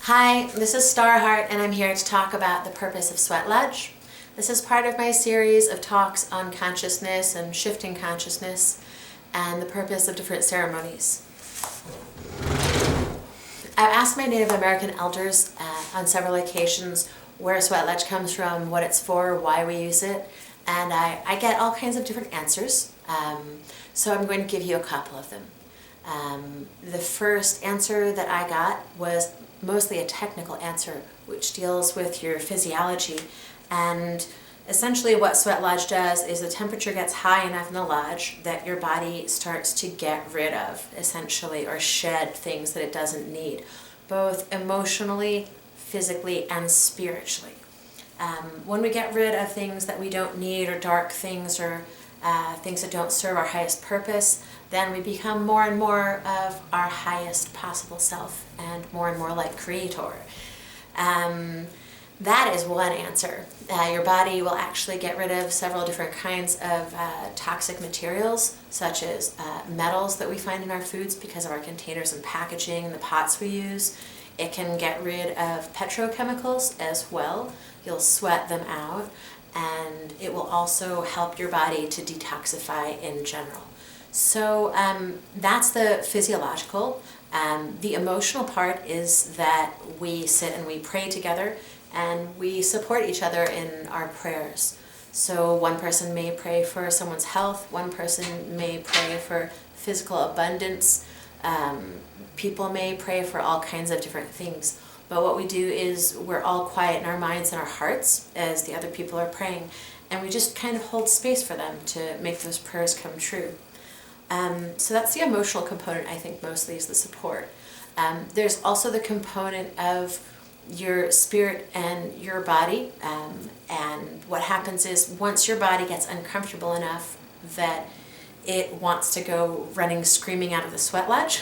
Hi, this is Starheart and I'm here to talk about the purpose of Sweat Lodge. This is part of my series of talks on consciousness and shifting consciousness and the purpose of different ceremonies. I've asked my Native American elders on several occasions where Sweat Lodge comes from, what it's for, why we use it, and I get all kinds of different answers, so I'm going to give you a couple of them. The first answer that I got was mostly a technical answer, which deals with your physiology. And essentially what Sweat Lodge does is the temperature gets high enough in the lodge that your body starts to get rid of, essentially, or shed things that it doesn't need, both emotionally, physically, and spiritually. When we get rid of things that we don't need, or dark things, or things that don't serve our highest purpose, then we become more and more of our highest possible self and more like Creator. That is one answer. Your body will actually get rid of several different kinds of toxic materials, such as metals that we find in our foods because of our containers and packaging and the pots we use. It can get rid of petrochemicals as well. You'll sweat them out, and it will also help your body to detoxify in general. So that's the physiological. The emotional part is that we sit and we pray together and we support each other in our prayers. So one person may pray for someone's health, one person may pray for physical abundance, people may pray for all kinds of different things. But what we do is we're all quiet in our minds and our hearts as the other people are praying, and we just kind of hold space for them to make those prayers come true. So that's the emotional component, I think, mostly is the support. There's also the component of your spirit and your body, and what happens is once your body gets uncomfortable enough that it wants to go running, screaming out of the Sweat Lodge,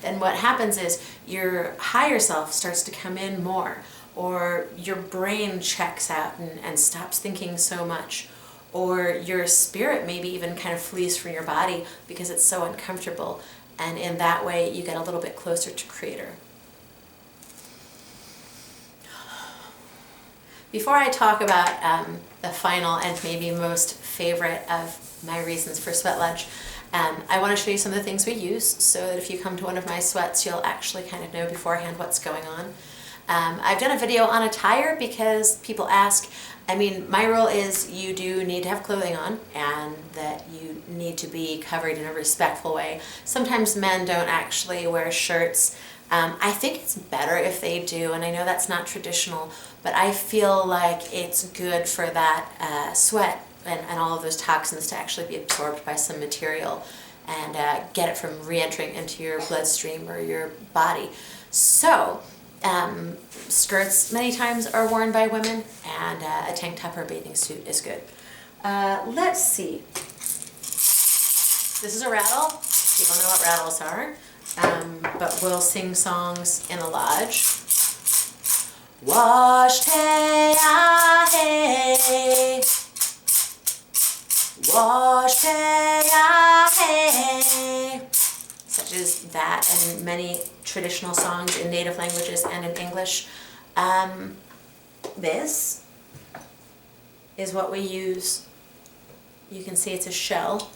then what happens is your higher self starts to come in more, or your brain checks out and stops thinking so much, or your spirit maybe even kind of flees from your body because it's so uncomfortable, and in that way you get a little bit closer to Creator. Before I talk about the final and maybe most favorite of my reasons for Sweat Lodge, I want to show you some of the things we use so that if you come to one of my sweats, you'll actually kind of know beforehand what's going on. I've done a video on attire because people ask. I mean, my rule is you do need to have clothing on and that you need to be covered in a respectful way. Sometimes men don't actually wear shirts. I think it's better if they do, and I know that's not traditional, but I feel like it's good for that sweat and all of those toxins to actually be absorbed by some material and get it from re-entering into your bloodstream or your body. So, skirts many times are worn by women, and a tank top or a bathing suit is good. Let's see. This is a rattle. People know what rattles are, but we'll sing songs in a lodge. Wash te ahe, wash te ahe, such as that and many traditional songs in native languages and in English. This is what we use. You can see it's a shell.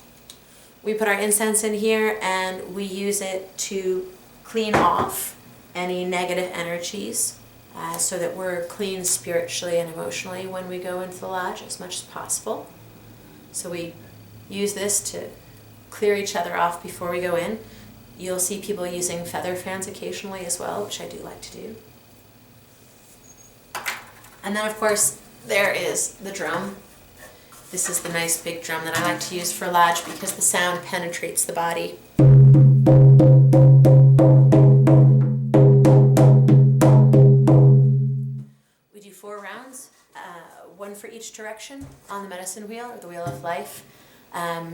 We put our incense in here and we use it to clean off any negative energies so that we're clean spiritually and emotionally when we go into the lodge as much as possible. So we use this to clear each other off before we go in. You'll see people using feather fans occasionally as well, which I do like to do. And then, of course, there is the drum. This is the nice big drum that I like to use for lodge because the sound penetrates the body. We do 4 rounds, one for each direction on the medicine wheel or the wheel of life.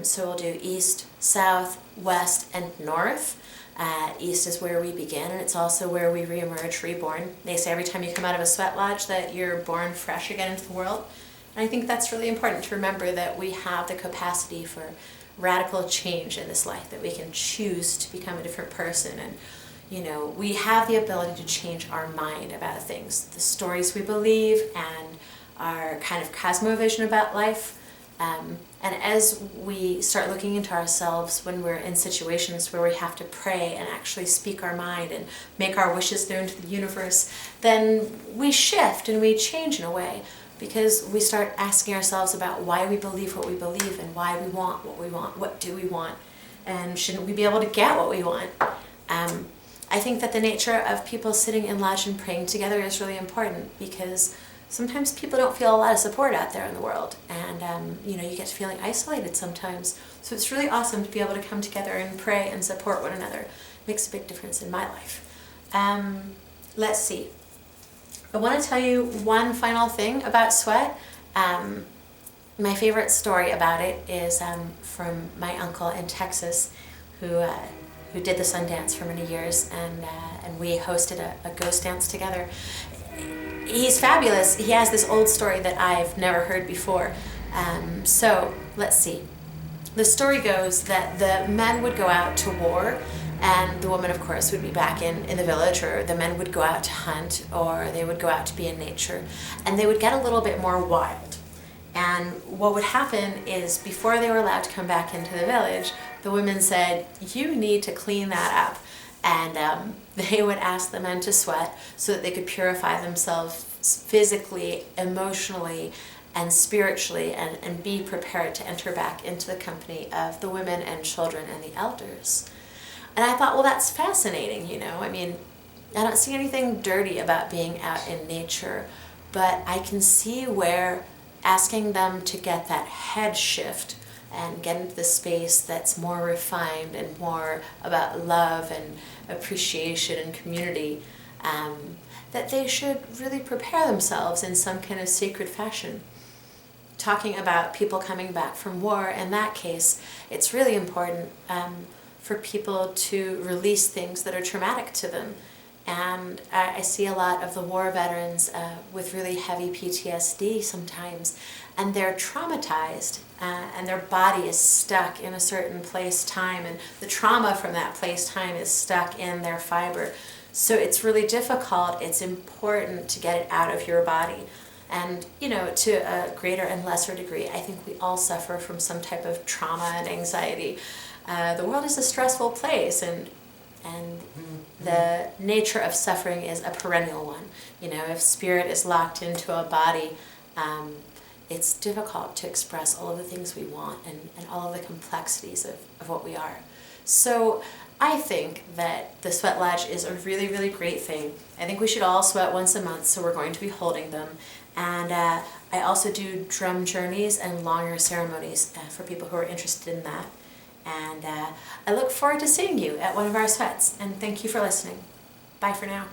So we'll do east, south, west, and north. East is where we begin, and it's also where we reemerge, reborn. They say every time you come out of a sweat lodge that you're born fresh again into the world. And I think that's really important to remember, that we have the capacity for radical change in this life, that we can choose to become a different person and we have the ability to change our mind about things, the stories we believe, and our kind of cosmovision about life. And as we start looking into ourselves when we're in situations where we have to pray and actually speak our mind and make our wishes known to the universe, then we shift and we change in a way, because we start asking ourselves about why we believe what we believe and why we want what we want. What do we want? And shouldn't we be able to get what we want? I think that the nature of people sitting in lodge and praying together is really important, because sometimes people don't feel a lot of support out there in the world, and you get to feeling isolated sometimes. So it's really awesome to be able to come together and pray and support one another. It makes a big difference in my life. Let's see. I want to tell you one final thing about sweat. My favorite story about it is from my uncle in Texas, who did the Sundance for many years, and we hosted a ghost dance together. He's fabulous. He has this old story that I've never heard before. So let's see. The story goes that the men would go out to war, and the women, of course, would be back in the village, or the men would go out to hunt, or they would go out to be in nature, and they would get a little bit more wild. And what would happen is, before they were allowed to come back into the village, the women said, "You need to clean that up." And they would ask the men to sweat so that they could purify themselves physically, emotionally, and spiritually, and be prepared to enter back into the company of the women and children and the elders. And I thought, well, that's fascinating, I mean, I don't see anything dirty about being out in nature, but I can see where asking them to get that head shift and get into the space that's more refined and more about love and appreciation and community, that they should really prepare themselves in some kind of sacred fashion. Talking about people coming back from war, in that case, it's really important for people to release things that are traumatic to them. And I see a lot of the war veterans with really heavy PTSD sometimes, and they're traumatized, and their body is stuck in a certain place, time, and the trauma from that place, time is stuck in their fiber. So it's really difficult. It's important to get it out of your body. And, to a greater and lesser degree, I think we all suffer from some type of trauma and anxiety. The world is a stressful place, and the nature of suffering is a perennial one. If spirit is locked into a body, it's difficult to express all of the things we want and all of the complexities of what we are. So I think that the Sweat Lodge is a really, really great thing. I think we should all sweat once a month, so we're going to be holding them. And I also do drum journeys and longer ceremonies for people who are interested in that. And I look forward to seeing you at one of our sweats. And thank you for listening. Bye for now.